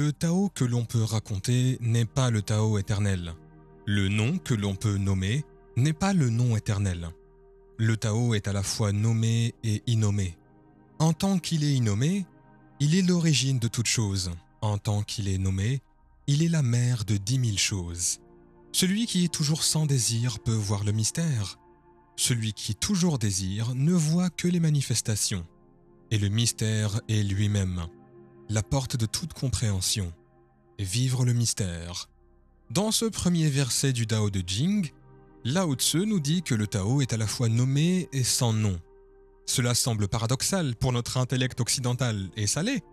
Le Tao que l'on peut raconter n'est pas le Tao éternel. Le nom que l'on peut nommer n'est pas le nom éternel. Le Tao est à la fois nommé et innommé. En tant qu'il est innommé, il est l'origine de toute chose. En tant qu'il est nommé, il est la mère de 10 000 choses. Celui qui est toujours sans désir peut voir le mystère. Celui qui toujours désire ne voit que les manifestations. Et le mystère est lui-même, la porte de toute compréhension. Vivre le mystère. Dans ce premier verset du Tao de Jing, Lao Tzu nous dit que le Tao est à la fois nommé et sans nom. Cela semble paradoxal pour notre intellect occidental, et ça l'est.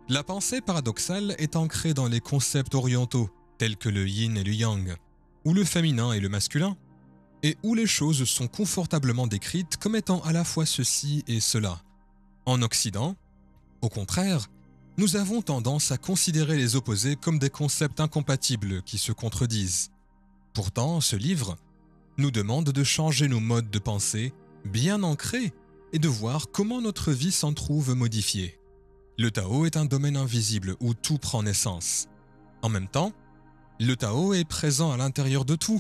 La pensée paradoxale est ancrée dans les concepts orientaux, tels que le yin et le yang, ou le féminin et le masculin, et où les choses sont confortablement décrites comme étant à la fois ceci et cela. En Occident, au contraire, nous avons tendance à considérer les opposés comme des concepts incompatibles qui se contredisent. Pourtant, ce livre nous demande de changer nos modes de pensée bien ancrés et de voir comment notre vie s'en trouve modifiée. Le Tao est un domaine invisible où tout prend naissance. En même temps, le Tao est présent à l'intérieur de tout.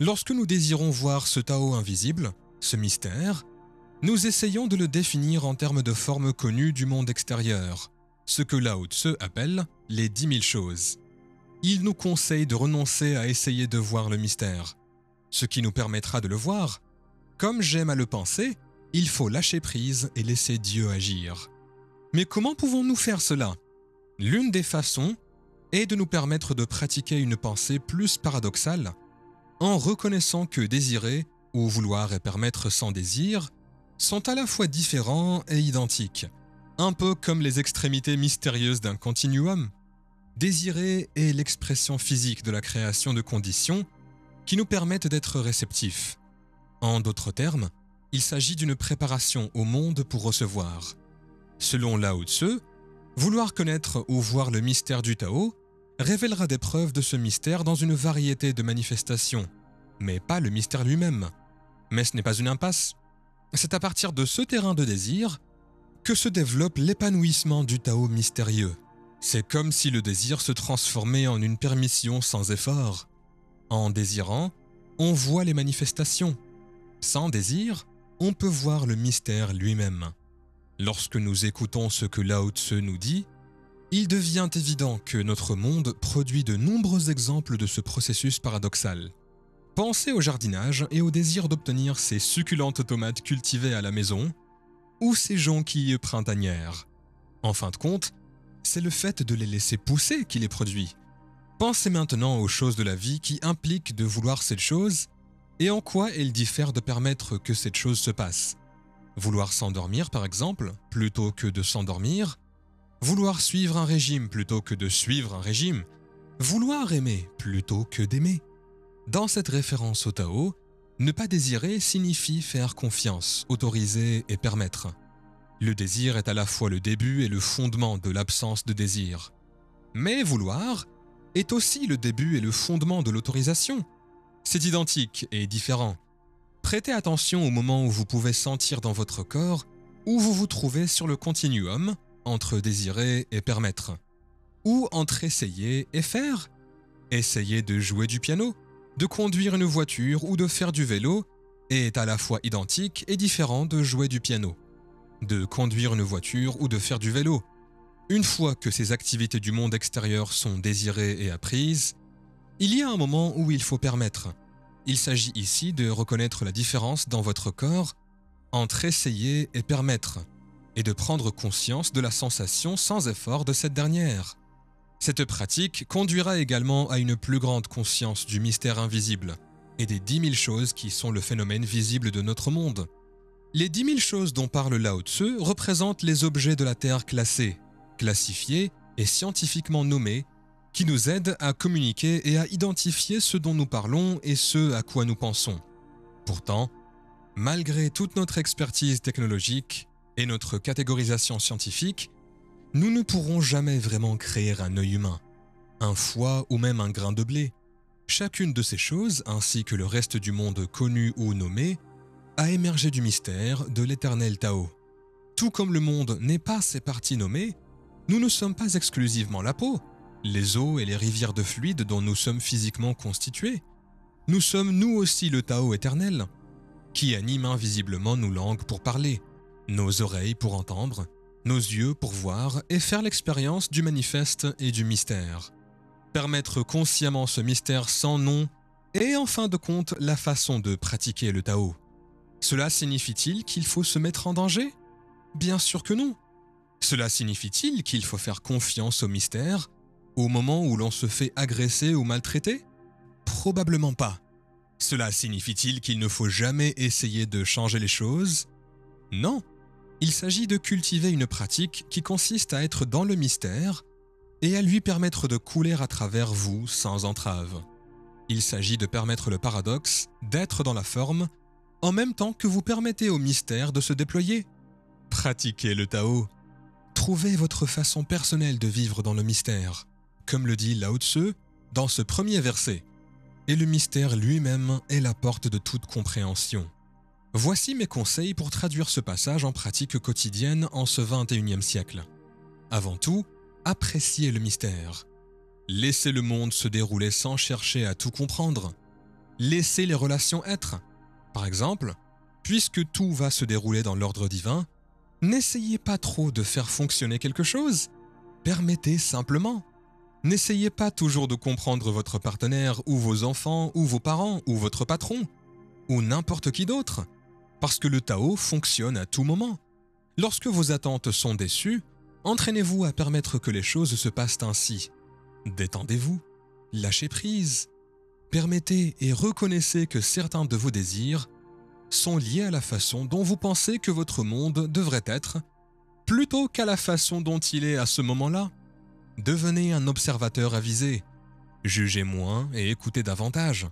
Lorsque nous désirons voir ce Tao invisible, ce mystère, nous essayons de le définir en termes de formes connues du monde extérieur, ce que Lao Tzu appelle les 10 000 choses. Il nous conseille de renoncer à essayer de voir le mystère, ce qui nous permettra de le voir. Comme j'aime à le penser, il faut lâcher prise et laisser Dieu agir. Mais comment pouvons-nous faire cela? L'une des façons est de nous permettre de pratiquer une pensée plus paradoxale en reconnaissant que désirer ou vouloir et permettre sans désir sont à la fois différents et identiques, un peu comme les extrémités mystérieuses d'un continuum. Désirer est l'expression physique de la création de conditions qui nous permettent d'être réceptifs. En d'autres termes, il s'agit d'une préparation au monde pour recevoir. Selon Lao Tzu, vouloir connaître ou voir le mystère du Tao révélera des preuves de ce mystère dans une variété de manifestations, mais pas le mystère lui-même. Mais ce n'est pas une impasse. C'est à partir de ce terrain de désir que se développe l'épanouissement du Tao mystérieux. C'est comme si le désir se transformait en une permission sans effort. En désirant, on voit les manifestations. Sans désir, on peut voir le mystère lui-même. Lorsque nous écoutons ce que Lao Tzu nous dit, il devient évident que notre monde produit de nombreux exemples de ce processus paradoxal. Pensez au jardinage et au désir d'obtenir ces succulentes tomates cultivées à la maison ou ces jonquilles printanières. En fin de compte, c'est le fait de les laisser pousser qui les produit. Pensez maintenant aux choses de la vie qui impliquent de vouloir cette chose et en quoi elles diffèrent de permettre que cette chose se passe. Vouloir s'endormir par exemple, plutôt que de s'endormir. Vouloir suivre un régime plutôt que de suivre un régime. Vouloir aimer plutôt que d'aimer. Dans cette référence au Tao, ne pas désirer signifie faire confiance, autoriser et permettre. Le désir est à la fois le début et le fondement de l'absence de désir. Mais vouloir est aussi le début et le fondement de l'autorisation. C'est identique et différent. Prêtez attention au moment où vous pouvez sentir dans votre corps où vous vous trouvez sur le continuum entre désirer et permettre. Ou entre essayer et faire. Essayer de jouer du piano, de conduire une voiture ou de faire du vélo est à la fois identique et différent de jouer du piano, de conduire une voiture ou de faire du vélo. Une fois que ces activités du monde extérieur sont désirées et apprises, il y a un moment où il faut permettre. Il s'agit ici de reconnaître la différence dans votre corps entre essayer et permettre, et de prendre conscience de la sensation sans effort de cette dernière. Cette pratique conduira également à une plus grande conscience du mystère invisible et des 10 000 choses qui sont le phénomène visible de notre monde. Les 10 000 choses dont parle Lao Tzu représentent les objets de la Terre classés, classifiés et scientifiquement nommés, qui nous aident à communiquer et à identifier ce dont nous parlons et ce à quoi nous pensons. Pourtant, malgré toute notre expertise technologique et notre catégorisation scientifique, nous ne pourrons jamais vraiment créer un œil humain, un foie ou même un grain de blé. Chacune de ces choses, ainsi que le reste du monde connu ou nommé, a émergé du mystère de l'éternel Tao. Tout comme le monde n'est pas ses parties nommées, nous ne sommes pas exclusivement la peau, les eaux et les rivières de fluide dont nous sommes physiquement constitués. Nous sommes nous aussi le Tao éternel, qui anime invisiblement nos langues pour parler, nos oreilles pour entendre, nos yeux pour voir et faire l'expérience du manifeste et du mystère. Permettre consciemment ce mystère sans nom est en fin de compte la façon de pratiquer le Tao. Cela signifie-t-il qu'il faut se mettre en danger? Bien sûr que non. Cela signifie-t-il qu'il faut faire confiance au mystère au moment où l'on se fait agresser ou maltraiter? Probablement pas. Cela signifie-t-il qu'il ne faut jamais essayer de changer les choses? Non. Il s'agit de cultiver une pratique qui consiste à être dans le mystère et à lui permettre de couler à travers vous sans entrave. Il s'agit de permettre le paradoxe d'être dans la forme en même temps que vous permettez au mystère de se déployer. Pratiquez le Tao. Trouvez votre façon personnelle de vivre dans le mystère, comme le dit Lao Tzu dans ce premier verset. Et le mystère lui-même est la porte de toute compréhension. Voici mes conseils pour traduire ce passage en pratique quotidienne en ce 21e siècle. Avant tout, appréciez le mystère. Laissez le monde se dérouler sans chercher à tout comprendre. Laissez les relations être. Par exemple, puisque tout va se dérouler dans l'ordre divin, n'essayez pas trop de faire fonctionner quelque chose. Permettez simplement. N'essayez pas toujours de comprendre votre partenaire ou vos enfants ou vos parents ou votre patron ou n'importe qui d'autre, parce que le Tao fonctionne à tout moment. Lorsque vos attentes sont déçues, entraînez-vous à permettre que les choses se passent ainsi. Détendez-vous, lâchez prise. Permettez et reconnaissez que certains de vos désirs sont liés à la façon dont vous pensez que votre monde devrait être, plutôt qu'à la façon dont il est à ce moment-là. Devenez un observateur avisé. Jugez moins et écoutez davantage.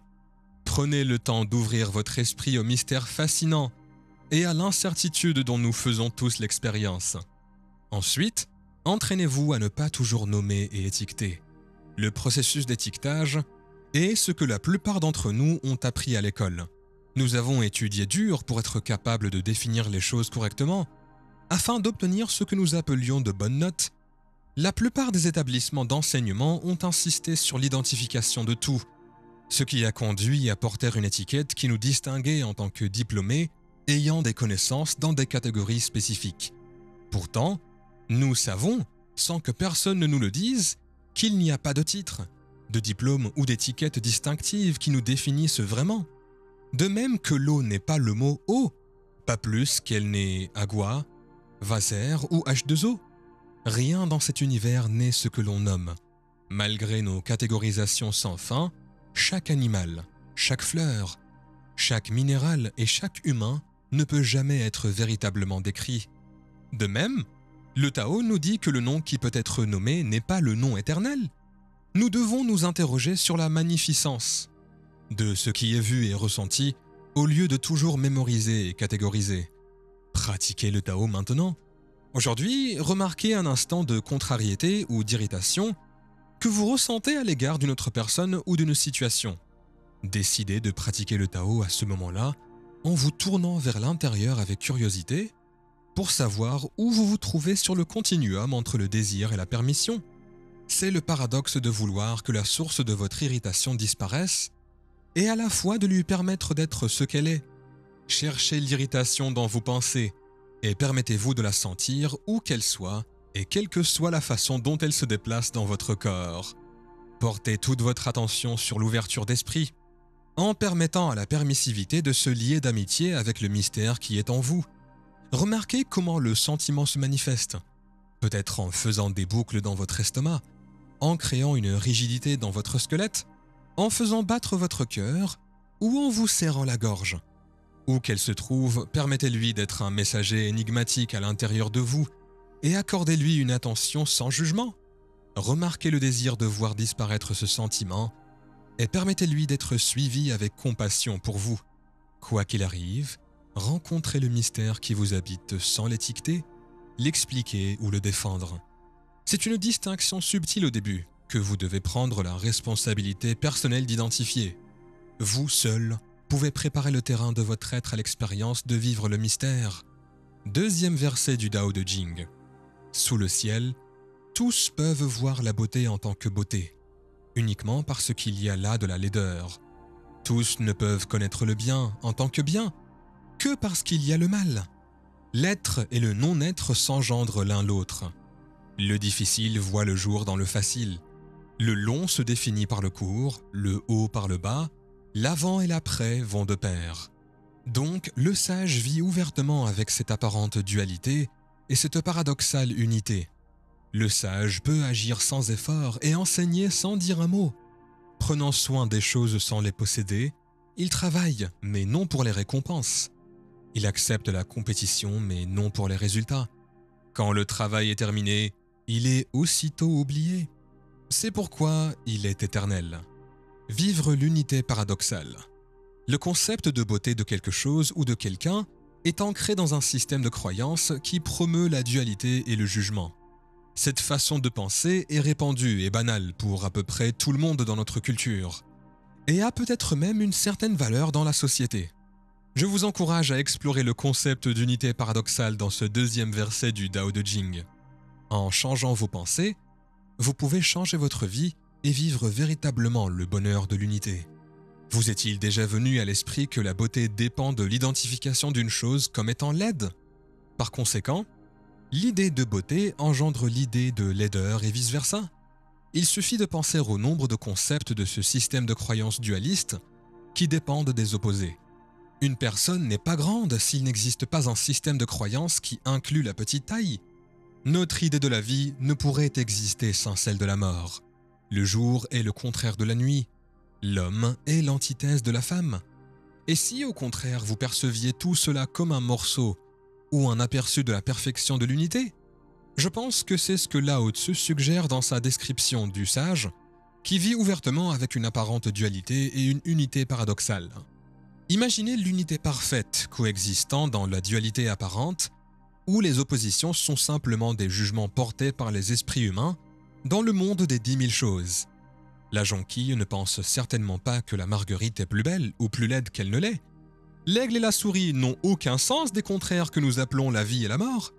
Prenez le temps d'ouvrir votre esprit au mystère fascinant et à l'incertitude dont nous faisons tous l'expérience. Ensuite, entraînez-vous à ne pas toujours nommer et étiqueter. Le processus d'étiquetage est ce que la plupart d'entre nous ont appris à l'école. Nous avons étudié dur pour être capables de définir les choses correctement, afin d'obtenir ce que nous appelions de bonnes notes. La plupart des établissements d'enseignement ont insisté sur l'identification de tout, ce qui a conduit à porter une étiquette qui nous distinguait en tant que diplômés ayant des connaissances dans des catégories spécifiques. Pourtant, nous savons, sans que personne ne nous le dise, qu'il n'y a pas de titre, de diplôme ou d'étiquette distinctive qui nous définissent vraiment. De même que l'eau n'est pas le mot eau, pas plus qu'elle n'est agua, Wasser ou H2O. Rien dans cet univers n'est ce que l'on nomme. Malgré nos catégorisations sans fin, chaque animal, chaque fleur, chaque minéral et chaque humain ne peut jamais être véritablement décrit. De même, le Tao nous dit que le nom qui peut être nommé n'est pas le nom éternel. Nous devons nous interroger sur la magnificence de ce qui est vu et ressenti au lieu de toujours mémoriser et catégoriser. Pratiquez le Tao maintenant. Aujourd'hui, remarquez un instant de contrariété ou d'irritation que vous ressentez à l'égard d'une autre personne ou d'une situation. Décidez de pratiquer le Tao à ce moment-là en vous tournant vers l'intérieur avec curiosité pour savoir où vous vous trouvez sur le continuum entre le désir et la permission. C'est le paradoxe de vouloir que la source de votre irritation disparaisse et à la fois de lui permettre d'être ce qu'elle est. Cherchez l'irritation dans vos pensées et permettez-vous de la sentir où qu'elle soit et quelle que soit la façon dont elle se déplace dans votre corps. Portez toute votre attention sur l'ouverture d'esprit, en permettant à la permissivité de se lier d'amitié avec le mystère qui est en vous. Remarquez comment le sentiment se manifeste, peut-être en faisant des boucles dans votre estomac, en créant une rigidité dans votre squelette, en faisant battre votre cœur ou en vous serrant la gorge. Où qu'elle se trouve, permettez-lui d'être un messager énigmatique à l'intérieur de vous et accordez-lui une attention sans jugement. Remarquez le désir de voir disparaître ce sentiment et permettez-lui d'être suivi avec compassion pour vous. Quoi qu'il arrive, rencontrez le mystère qui vous habite sans l'étiqueter, l'expliquer ou le défendre. C'est une distinction subtile au début que vous devez prendre la responsabilité personnelle d'identifier. Vous seul pouvez préparer le terrain de votre être à l'expérience de vivre le mystère. Deuxième verset du Tao de Jing. Sous le ciel, Tous peuvent voir la beauté en tant que beauté, uniquement parce qu'il y a là de la laideur. Tous ne peuvent connaître le bien en tant que bien que parce qu'il y a le mal. L'être et le non-être s'engendrent l'un l'autre. Le difficile voit le jour dans le facile. Le long se définit par le court, le haut par le bas, l'avant et l'après vont de pair. Donc, le sage vit ouvertement avec cette apparente dualité et cette paradoxale unité. Le sage peut agir sans effort et enseigner sans dire un mot. Prenant soin des choses sans les posséder, il travaille, mais non pour les récompenses. Il accepte la compétition, mais non pour les résultats. Quand le travail est terminé, il est aussitôt oublié. C'est pourquoi il est éternel. Vivre l'unité paradoxale. Le concept de beauté de quelque chose ou de quelqu'un est ancré dans un système de croyances qui promeut la dualité et le jugement. Cette façon de penser est répandue et banale pour à peu près tout le monde dans notre culture, et a peut-être même une certaine valeur dans la société. Je vous encourage à explorer le concept d'unité paradoxale dans ce deuxième verset du Tao Te Ching. En changeant vos pensées, vous pouvez changer votre vie et vivre véritablement le bonheur de l'unité. Vous est-il déjà venu à l'esprit que la beauté dépend de l'identification d'une chose comme étant laide? Par conséquent, l'idée de beauté engendre l'idée de laideur et vice-versa. Il suffit de penser au nombre de concepts de ce système de croyances dualistes qui dépendent des opposés. Une personne n'est pas grande s'il n'existe pas un système de croyances qui inclut la petite taille. Notre idée de la vie ne pourrait exister sans celle de la mort. Le jour est le contraire de la nuit. L'homme est l'antithèse de la femme. Et si au contraire vous perceviez tout cela comme un morceau ou un aperçu de la perfection de l'unité? Je pense que c'est ce que Lao Tzu suggère dans sa description du sage, qui vit ouvertement avec une apparente dualité et une unité paradoxale. Imaginez l'unité parfaite coexistant dans la dualité apparente, où les oppositions sont simplement des jugements portés par les esprits humains dans le monde des 10 000 choses. La jonquille ne pense certainement pas que la marguerite est plus belle ou plus laide qu'elle ne l'est. L'aigle et la souris n'ont aucun sens des contraires que nous appelons la vie et la mort.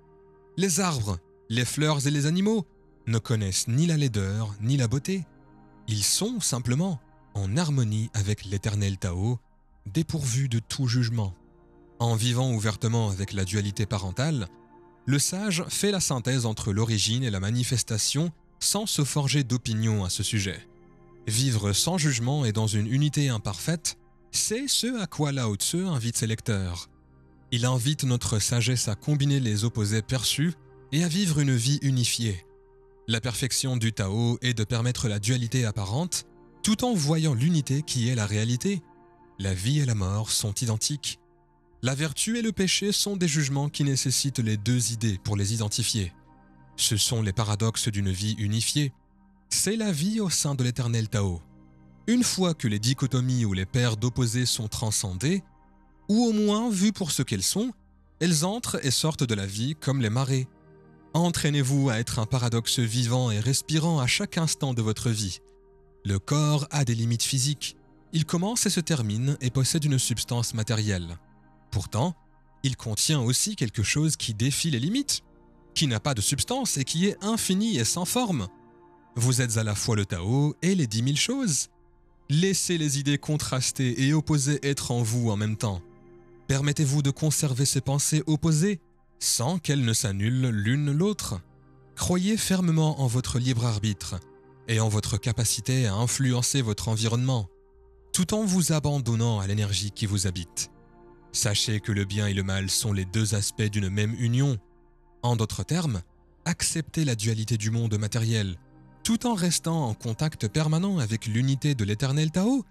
Les arbres, les fleurs et les animaux ne connaissent ni la laideur ni la beauté. Ils sont simplement en harmonie avec l'éternel Tao, dépourvus de tout jugement. En vivant ouvertement avec la dualité parentale, le sage fait la synthèse entre l'origine et la manifestation sans se forger d'opinion à ce sujet. Vivre sans jugement et dans une unité imparfaite, c'est ce à quoi Lao Tzu invite ses lecteurs. Il invite notre sagesse à combiner les opposés perçus et à vivre une vie unifiée. La perfection du Tao est de permettre la dualité apparente tout en voyant l'unité qui est la réalité. La vie et la mort sont identiques. La vertu et le péché sont des jugements qui nécessitent les deux idées pour les identifier. Ce sont les paradoxes d'une vie unifiée. C'est la vie au sein de l'éternel Tao. Une fois que les dichotomies ou les paires d'opposés sont transcendées, ou au moins vues pour ce qu'elles sont, elles entrent et sortent de la vie comme les marées. Entraînez-vous à être un paradoxe vivant et respirant à chaque instant de votre vie. Le corps a des limites physiques. Il commence et se termine et possède une substance matérielle. Pourtant, il contient aussi quelque chose qui défie les limites, qui n'a pas de substance et qui est infini et sans forme. Vous êtes à la fois le Tao et les 10 000 choses. Laissez les idées contrastées et opposées être en vous en même temps. Permettez-vous de conserver ces pensées opposées sans qu'elles ne s'annulent l'une l'autre. Croyez fermement en votre libre arbitre et en votre capacité à influencer votre environnement, tout en vous abandonnant à l'énergie qui vous habite. Sachez que le bien et le mal sont les deux aspects d'une même union. En d'autres termes, acceptez la dualité du monde matériel, tout en restant en contact permanent avec l'unité de l'éternel Tao.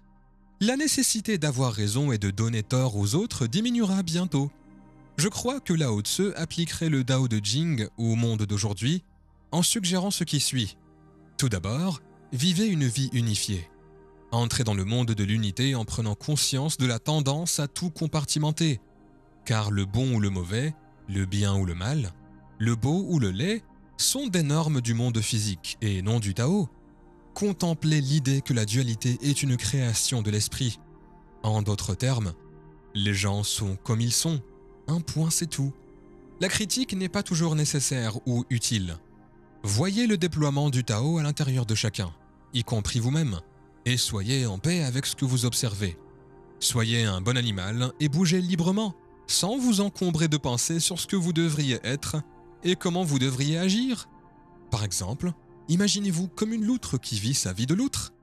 La nécessité d'avoir raison et de donner tort aux autres diminuera bientôt. Je crois que Lao Tzu appliquerait le Tao Te Ching au monde d'aujourd'hui en suggérant ce qui suit. Tout d'abord, vivez une vie unifiée. Entrez dans le monde de l'unité en prenant conscience de la tendance à tout compartimenter, car le bon ou le mauvais, le bien ou le mal, le beau ou le laid sont des normes du monde physique et non du Tao. Contemplez l'idée que la dualité est une création de l'esprit. En d'autres termes, les gens sont comme ils sont. Un point, c'est tout. La critique n'est pas toujours nécessaire ou utile. Voyez le déploiement du Tao à l'intérieur de chacun, y compris vous-même, et soyez en paix avec ce que vous observez. Soyez un bon animal et bougez librement, sans vous encombrer de pensées sur ce que vous devriez être et comment vous devriez agir. Par exemple, imaginez-vous comme une loutre qui vit sa vie de loutre.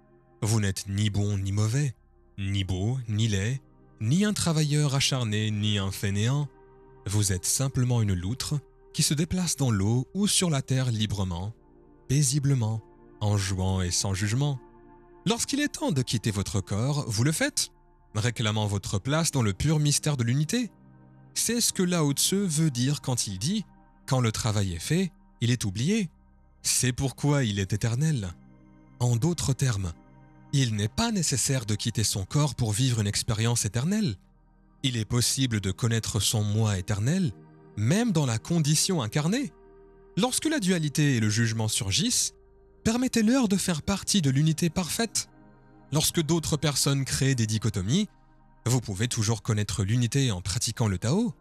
Vous n'êtes ni bon ni mauvais, ni beau ni laid, ni un travailleur acharné ni un fainéant. Vous êtes simplement une loutre qui se déplace dans l'eau ou sur la terre librement, paisiblement, en jouant et sans jugement. Lorsqu'il est temps de quitter votre corps, vous le faites, réclamant votre place dans le pur mystère de l'unité. C'est ce que Lao Tzu veut dire quand il dit « Quand le travail est fait, il est oublié ». C'est pourquoi il est éternel. En d'autres termes, il n'est pas nécessaire de quitter son corps pour vivre une expérience éternelle. Il est possible de connaître son moi éternel, même dans la condition incarnée. Lorsque la dualité et le jugement surgissent, permettez-leur de faire partie de l'unité parfaite. Lorsque d'autres personnes créent des dichotomies, vous pouvez toujours connaître l'unité en pratiquant le Tao.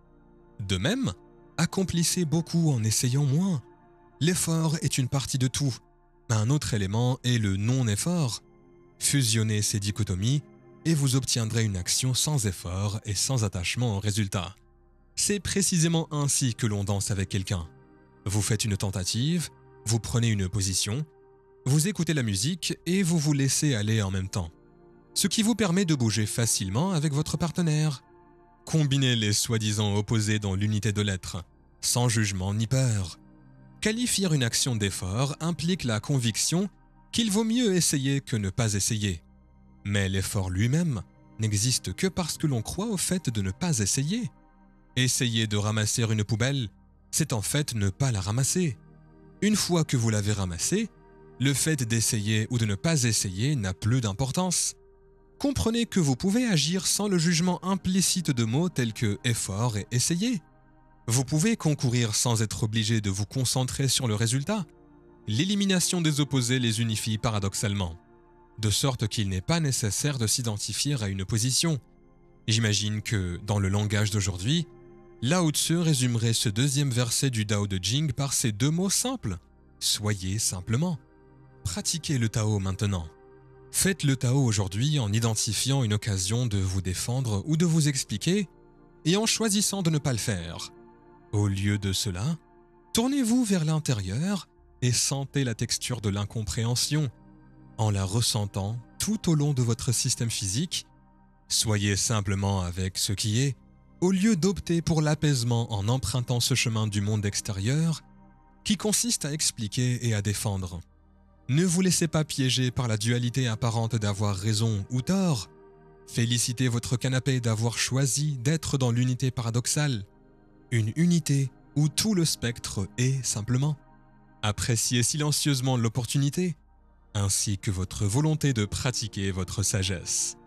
De même, accomplissez beaucoup en essayant moins. L'effort est une partie de tout. Un autre élément est le non-effort. Fusionnez ces dichotomies et vous obtiendrez une action sans effort et sans attachement au résultat. C'est précisément ainsi que l'on danse avec quelqu'un. Vous faites une tentative, vous prenez une position, vous écoutez la musique et vous vous laissez aller en même temps. Ce qui vous permet de bouger facilement avec votre partenaire. Combinez les soi-disant opposés dans l'unité de l'être, sans jugement ni peur. Qualifier une action d'effort implique la conviction qu'il vaut mieux essayer que ne pas essayer. Mais l'effort lui-même n'existe que parce que l'on croit au fait de ne pas essayer. Essayer de ramasser une poubelle, c'est en fait ne pas la ramasser. Une fois que vous l'avez ramassée, le fait d'essayer ou de ne pas essayer n'a plus d'importance. Comprenez que vous pouvez agir sans le jugement implicite de mots tels que effort et essayer. Vous pouvez concourir sans être obligé de vous concentrer sur le résultat. L'élimination des opposés les unifie paradoxalement, de sorte qu'il n'est pas nécessaire de s'identifier à une position. J'imagine que, dans le langage d'aujourd'hui, Lao Tzu résumerait ce deuxième verset du Tao de Jing par ces deux mots simples. Soyez simplement. Pratiquez le Tao maintenant. Faites le Tao aujourd'hui en identifiant une occasion de vous défendre ou de vous expliquer et en choisissant de ne pas le faire. Au lieu de cela, tournez-vous vers l'intérieur et sentez la texture de l'incompréhension. En la ressentant tout au long de votre système physique, soyez simplement avec ce qui est, au lieu d'opter pour l'apaisement en empruntant ce chemin du monde extérieur qui consiste à expliquer et à défendre. Ne vous laissez pas piéger par la dualité apparente d'avoir raison ou tort. Félicitez votre canapé d'avoir choisi d'être dans l'unité paradoxale. Une unité où tout le spectre est simplement. Appréciez silencieusement l'opportunité, ainsi que votre volonté de pratiquer votre sagesse.